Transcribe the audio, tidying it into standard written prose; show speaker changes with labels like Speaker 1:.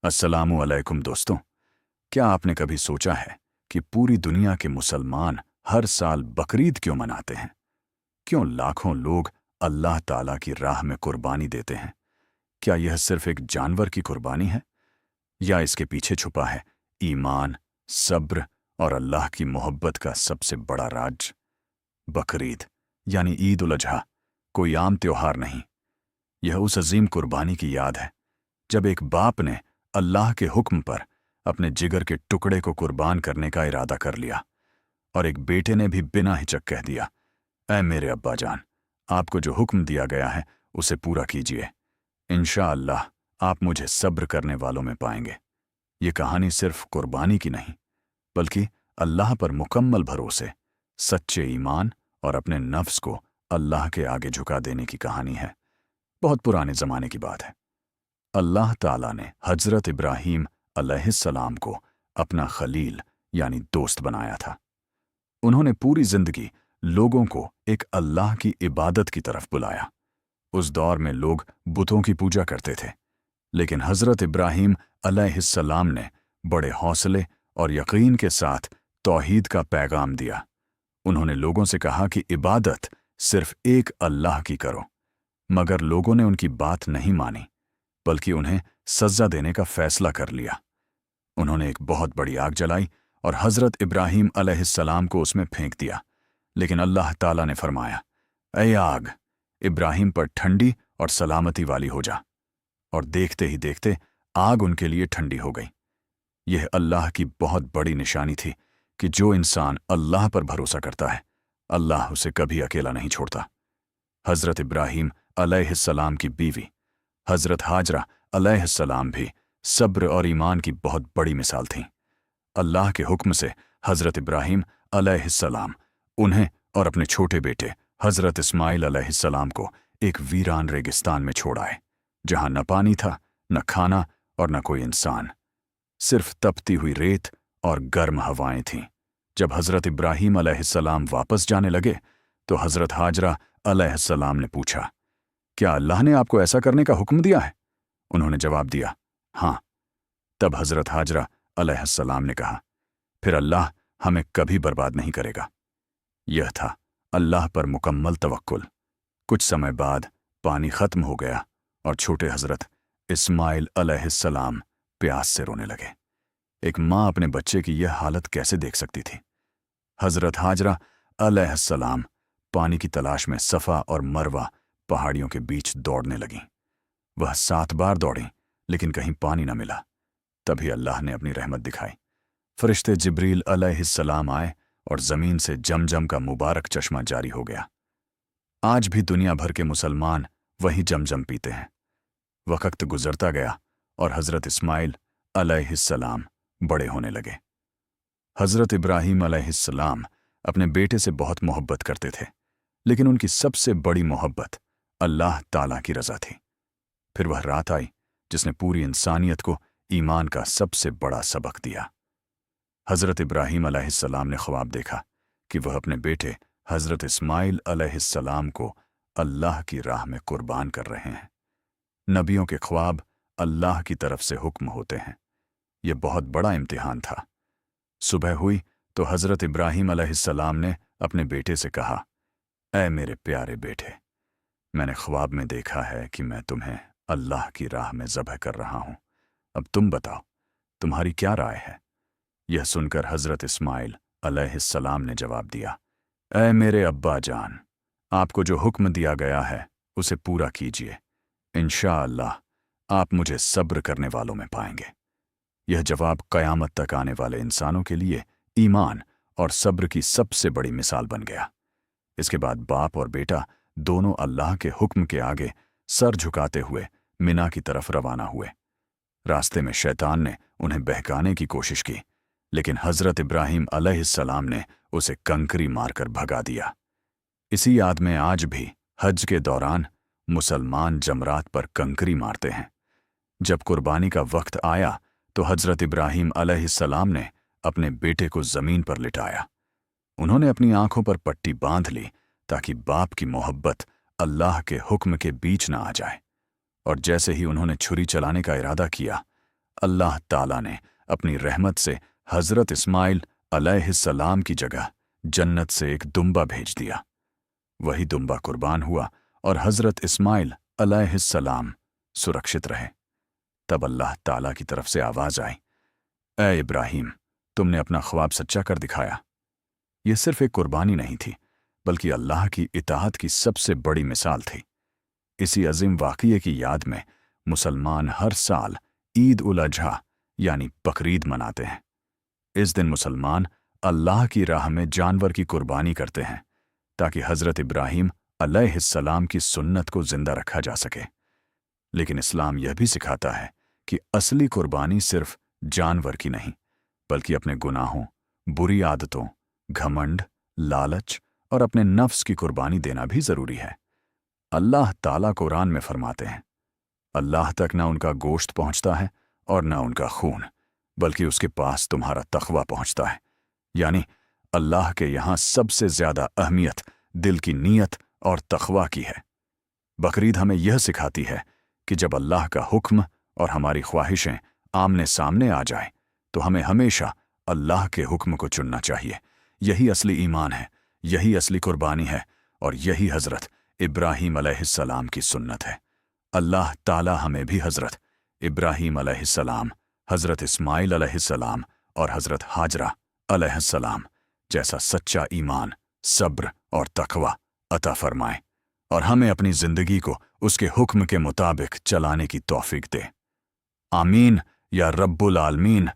Speaker 1: अस्सलामु अलैकुम दोस्तों। क्या आपने कभी सोचा है कि पूरी दुनिया के मुसलमान हर साल बकरीद क्यों मनाते हैं? क्यों लाखों लोग अल्लाह ताला की राह में कुर्बानी देते हैं? क्या यह सिर्फ एक जानवर की कुर्बानी है, या इसके पीछे छुपा है ईमान, सब्र और अल्लाह की मोहब्बत का सबसे बड़ा राज? बकरीद यानी ईद उल अजहा कोई आम त्योहार नहीं। यह उस अजीम कुर्बानी की याद है जब एक बाप ने अल्लाह के हुक्म पर अपने जिगर के टुकड़े को कुर्बान करने का इरादा कर लिया, और एक बेटे ने भी बिना हिचक कह दिया, ऐ मेरे अब्बा जान, आपको जो हुक्म दिया गया है उसे पूरा कीजिए। इंशाअल्लाह आप मुझे सब्र करने वालों में पाएंगे। ये कहानी सिर्फ कुर्बानी की नहीं, बल्कि अल्लाह पर मुकम्मल भरोसे, सच्चे ईमान और अपने नफ्स को अल्लाह के आगे झुका देने की कहानी है। बहुत पुराने ज़माने की बात है। अल्लाह ताला ने हज़रत इब्राहीम अलैहिस्सलाम को अपना खलील यानी दोस्त बनाया था। उन्होंने पूरी जिंदगी लोगों को एक अल्लाह की इबादत की तरफ बुलाया। उस दौर में लोग बुतों की पूजा करते थे, लेकिन हज़रत इब्राहीम अलैहिस्सलाम ने बड़े हौसले और यकीन के साथ तौहीद का पैगाम दिया। उन्होंने लोगों से कहा कि इबादत सिर्फ एक अल्लाह की करो, मगर लोगों ने उनकी बात नहीं मानी, बल्कि उन्हें सज़ा देने का फैसला कर लिया। उन्होंने एक बहुत बड़ी आग जलाई और हज़रत इब्राहीम अलैहिस्सलाम को उसमें फेंक दिया, लेकिन अल्लाह ताला ने फरमाया, ऐ आग, इब्राहीम पर ठंडी और सलामती वाली हो जा। और देखते ही देखते आग उनके लिए ठंडी हो गई। यह अल्लाह की बहुत बड़ी निशानी थी कि जो इंसान अल्लाह पर भरोसा करता है, अल्लाह उसे कभी अकेला नहीं छोड़ता। हज़रत इब्राहीम अलैहिस्सलाम की बीवी हज़रत हाजरा अलैहिस्सलाम भी सब्र और ईमान की बहुत बड़ी मिसाल थीं। अल्लाह के हुक्म से हज़रत इब्राहीम अलैहिस्सलाम उन्हें और अपने छोटे बेटे हज़रत इस्माइल अलैहिस्सलाम को एक वीरान रेगिस्तान में छोड़ आए, जहां न पानी था, न खाना और न कोई इंसान। सिर्फ तपती हुई रेत और गर्म हवाएं थीं। जब हज़रत इब्राहीम अलैहिस्सलाम वापस जाने लगे तो हज़रत हाजरा अलैहिस्सलाम ने पूछा, क्या अल्लाह ने आपको ऐसा करने का हुक्म दिया है? उन्होंने जवाब दिया, हाँ। तब हज़रत हाजरा अलैहिस्सलाम ने कहा, फिर अल्लाह हमें कभी बर्बाद नहीं करेगा। यह था अल्लाह पर मुकम्मल तवक्कुल। कुछ समय बाद पानी खत्म हो गया और छोटे हज़रत इस्माइल अलैहिस्सलाम प्यास से रोने लगे। एक माँ अपने बच्चे की यह हालत कैसे देख सकती थी? हज़रत हाजरा अलैहिस्सलाम पानी की तलाश में सफ़ा और मरवा पहाड़ियों के बीच दौड़ने लगीं। वह 7 बार दौड़ीं, लेकिन कहीं पानी न मिला। तभी अल्लाह ने अपनी रहमत दिखाई। फरिश्ते जिब्रील अलैहिस्सलाम आए और ज़मीन से जमजम का मुबारक चश्मा जारी हो गया। आज भी दुनिया भर के मुसलमान वही जमजम पीते हैं। वक्त गुजरता गया और हज़रत इस्माइल अलैहिस्सलाम बड़े होने लगे। हज़रत इब्राहीम अलैहिस्सलाम अपने बेटे से बहुत मोहब्बत करते थे, लेकिन उनकी सबसे बड़ी मोहब्बत अल्लाह ताला की रज़ा थी। फिर वह रात आई जिसने पूरी इंसानियत को ईमान का सबसे बड़ा सबक दिया। हज़रत इब्राहीम अलैहिस्सलाम ने ख्वाब देखा कि वह अपने बेटे हज़रत इस्माइल अलैहिस्सलाम को अल्लाह की राह में कुर्बान कर रहे हैं। नबियों के ख्वाब अल्लाह की तरफ से हुक्म होते हैं। यह बहुत बड़ा इम्तिहान था। सुबह हुई तो हज़रत इब्राहीम अलैहिस्सलाम ने अपने बेटे से कहा, ऐ मेरे प्यारे बेटे, मैंने ख्वाब में देखा है कि मैं तुम्हें अल्लाह की राह में ज़बह कर रहा हूँ। अब तुम बताओ, तुम्हारी क्या राय है? यह सुनकर हज़रत इस्माइल अलैहिस्सलाम ने जवाब दिया, ऐ मेरे अब्बा जान, आपको जो हुक्म दिया गया है उसे पूरा कीजिए। इंशाअल्लाह आप मुझे सब्र करने वालों में पाएंगे। यह जवाब क़यामत तक आने वाले इंसानों के लिए ईमान और सब्र की सबसे बड़ी मिसाल बन गया। इसके बाद बाप और बेटा दोनों अल्लाह के हुक्म के आगे सर झुकाते हुए मिना की तरफ रवाना हुए। रास्ते में शैतान ने उन्हें बहकाने की कोशिश की, लेकिन हज़रत इब्राहीम अलैहिस्सलाम ने उसे कंकरी मारकर भगा दिया। इसी याद में आज भी हज के दौरान मुसलमान जमरात पर कंकरी मारते हैं। जब कुर्बानी का वक्त आया तो हज़रत इब्राहीम अलैहिस्सलाम ने अपने बेटे को ज़मीन पर लिटाया। उन्होंने अपनी आंखों पर पट्टी बांध ली ताकि बाप की मोहब्बत अल्लाह के हुक्म के बीच न आ जाए। और जैसे ही उन्होंने छुरी चलाने का इरादा किया, اللہ تعالیٰ نے اپنی رحمت سے حضرت اسماعیل علیہ السلام کی جگہ جنت سے ایک دمبا بھیج دیا۔ وہی دمبا قربان ہوا اور حضرت اسماعیل علیہ السلام سرکشت رہے۔ تب اللہ تعالیٰ کی طرف سے آواز آئی، اے ابراہیم، تم نے اپنا خواب سچا کر دکھایا۔ یہ صرف ایک قربانی نہیں تھی، بلکہ اللہ کی اطاعت کی سب سے بڑی مثال تھی۔ اسی عظیم واقعے کی یاد میں مسلمان ہر سال عید الاضحیٰ یعنی بقرعید مناتے ہیں۔ اس دن مسلمان اللہ کی راہ میں جانور کی قربانی کرتے ہیں تاکہ حضرت ابراہیم علیہ السلام کی سنت کو زندہ رکھا جا سکے۔ لیکن اسلام یہ بھی سکھاتا ہے کہ اصلی قربانی صرف جانور کی نہیں، بلکہ اپنے گناہوں، بری عادتوں، گھمنڈ، لالچ اور اپنے نفس کی قربانی دینا بھی ضروری ہے۔ اللہ تعالیٰ قرآن میں فرماتے ہیں، اللہ تک نہ ان کا گوشت پہنچتا ہے اور نہ ان کا خون، بلکہ اس کے پاس تمہارا تقوی پہنچتا ہے۔ یعنی اللہ کے یہاں سب سے زیادہ اہمیت دل کی نیت اور تقوی کی ہے۔ بقرعید ہمیں یہ سکھاتی ہے کہ جب اللہ کا حکم اور ہماری خواہشیں آمنے سامنے آ جائیں تو ہمیں ہمیشہ اللہ کے حکم کو چننا چاہیے۔ یہی اصلی ایمان ہے، یہی اصلی قربانی ہے، اور یہی حضرت ابراہیم علیہ السلام کی سنت ہے۔ اللہ تعالی ہمیں بھی حضرت ابراہیم علیہ السلام، حضرت اسماعیل علیہ السلام اور حضرت ہاجرہ علیہ السلام جیسا سچا ایمان، صبر اور تقوی عطا فرمائے، اور ہمیں اپنی زندگی کو اس کے حکم کے مطابق چلانے کی توفیق دے۔ آمین یا رب العالمین۔